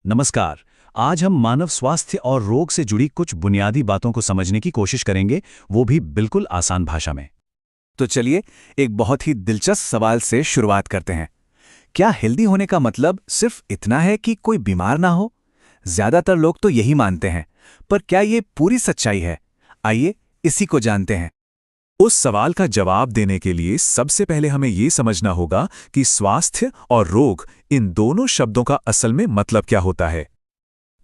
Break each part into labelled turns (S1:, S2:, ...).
S1: नमस्कार। आज हम मानव स्वास्थ्य और रोग से जुड़ी कुछ बुनियादी बातों को समझने की कोशिश करेंगे, वो भी बिल्कुल आसान भाषा में।
S2: तो चलिए एक बहुत ही दिलचस्प सवाल से शुरुआत करते हैं। क्या हेल्दी होने का मतलब सिर्फ इतना है कि कोई बीमार ना हो? ज्यादातर लोग तो यही मानते हैं, पर क्या ये पूरी सच्चाई है? आइए इसी को जानते हैं।
S3: उस सवाल का जवाब देने के लिए सबसे पहले हमें ये समझना होगा कि स्वास्थ्य और रोग, इन दोनों शब्दों का असल में मतलब क्या होता है।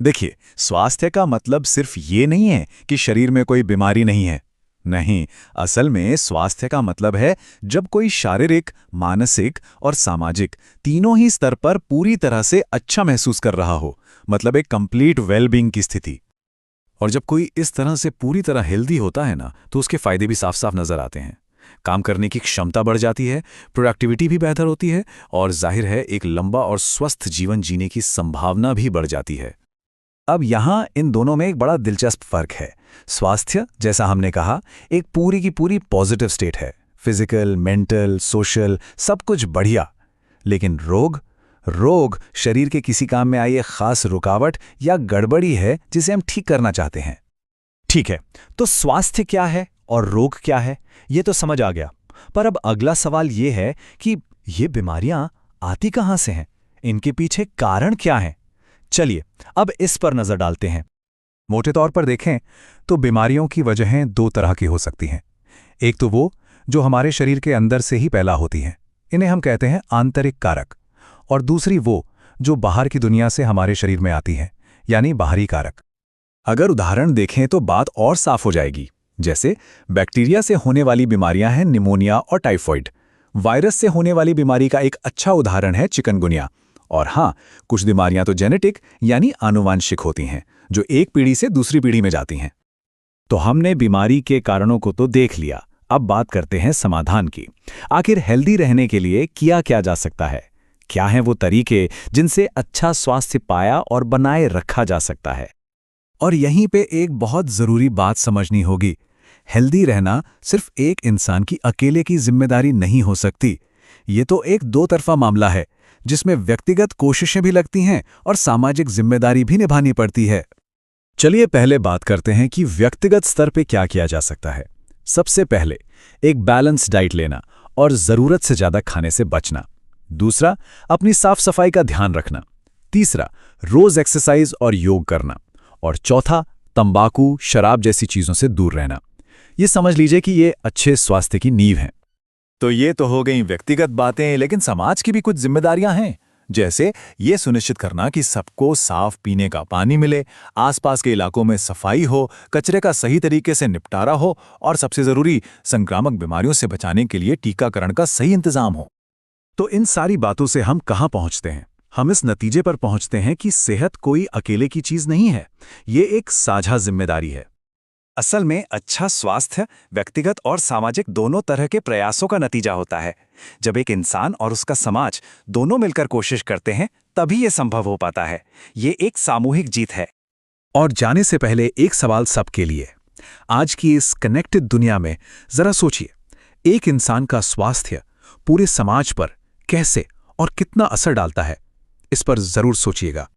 S3: देखिए, स्वास्थ्य का मतलब सिर्फ ये नहीं है कि शरीर में कोई बीमारी नहीं है। नहीं, असल में स्वास्थ्य का मतलब है जब कोई शारीरिक, मानसिक और सामाजिक तीनों ही स्तर पर पूरी तरह से अच्छा महसूस कर रहा हो, मतलब एक कंप्लीट वेलबींग की स्थिति। और जब कोई इस तरह से पूरी तरह हेल्दी होता है ना, तो उसके फायदे भी साफ साफ नजर आते हैं। काम करने की क्षमता बढ़ जाती है, प्रोडक्टिविटी भी बेहतर होती है और जाहिर है एक लंबा और स्वस्थ जीवन जीने की संभावना भी बढ़ जाती है।
S2: अब यहाँ इन दोनों में एक बड़ा दिलचस्प फर्क है। स्वास्थ्य, जैसा हमने कहा, एक पूरी की पूरी पॉजिटिव स्टेट है, फिजिकल, मेंटल, सोशल, सब कुछ बढ़िया। लेकिन रोग शरीर के किसी काम में आई एक खास रुकावट या गड़बड़ी है जिसे हम ठीक करना चाहते हैं।
S1: ठीक है, तो स्वास्थ्य क्या है और रोग क्या है, ये तो समझ आ गया। पर अब अगला सवाल ये है कि ये बीमारियां आती कहाँ से हैं? इनके पीछे कारण क्या हैं? चलिए अब इस पर नजर डालते हैं।
S3: मोटे तौर पर देखें तो बीमारियों की वजहें दो तरह की हो सकती हैं। एक तो वो जो हमारे शरीर के अंदर से ही पैदा होती हैं, इन्हें हम कहते हैं आंतरिक कारक, और दूसरी वो जो बाहर की दुनिया से हमारे शरीर में आती हैं, यानी बाहरी कारक। अगर उदाहरण देखें तो बात और साफ हो जाएगी। जैसे बैक्टीरिया से होने वाली बीमारियां हैं निमोनिया और टाइफॉइड। वायरस से होने वाली बीमारी का एक अच्छा उदाहरण है चिकनगुनिया। और हाँ, कुछ बीमारियां तो जेनेटिक यानी आनुवांशिक होती हैं, जो एक पीढ़ी से दूसरी पीढ़ी में जाती हैं।
S1: तो हमने बीमारी के कारणों को तो देख लिया, अब बात करते हैं समाधान की। आखिर हेल्दी रहने के लिए किया क्या जा सकता है? क्या हैं वो तरीके जिनसे अच्छा स्वास्थ्य पाया और बनाए रखा जा सकता है?
S2: और यहीं पे एक बहुत जरूरी बात समझनी होगी। हेल्दी रहना सिर्फ एक इंसान की अकेले की जिम्मेदारी नहीं हो सकती। ये तो एक दो तरफा मामला है, जिसमें व्यक्तिगत कोशिशें भी लगती हैं और सामाजिक जिम्मेदारी भी निभानी पड़ती है।
S1: चलिए पहले बात करते हैं कि व्यक्तिगत स्तर पे क्या किया जा सकता है। सबसे पहले एक बैलेंस डाइट लेना और जरूरत से ज्यादा खाने से बचना। दूसरा, अपनी साफ सफाई का ध्यान रखना। तीसरा, रोज एक्सरसाइज और योग करना। और चौथा, तंबाकू, शराब जैसी चीजों से दूर रहना। ये समझ लीजिए कि ये अच्छे स्वास्थ्य की नींव हैं।
S3: तो ये तो हो गई व्यक्तिगत बातें, लेकिन समाज की भी कुछ जिम्मेदारियां हैं। जैसे ये सुनिश्चित करना कि सबको साफ पीने का पानी मिले, आसपास के इलाकों में सफाई हो, कचरे का सही तरीके से निपटारा हो और सबसे जरूरी, संक्रामक बीमारियों से बचाने के लिए टीकाकरण का सही इंतजाम हो।
S1: तो इन सारी बातों से हम कहाँ पहुँचते हैं? हम इस नतीजे पर पहुँचते हैं कि सेहत कोई अकेले की चीज नहीं है, ये एक साझा जिम्मेदारी है।
S2: असल में अच्छा स्वास्थ्य व्यक्तिगत और सामाजिक दोनों तरह के प्रयासों का नतीजा होता है। जब एक इंसान और उसका समाज दोनों मिलकर कोशिश करते हैं, तभी यह संभव हो पाता है। ये एक सामूहिक जीत है।
S1: और जाने से पहले एक सवाल सबके लिए। आज की इस कनेक्टेड दुनिया में जरा सोचिए, एक इंसान का स्वास्थ्य पूरे समाज पर कैसे और कितना असर डालता है? इस पर जरूर सोचिएगा।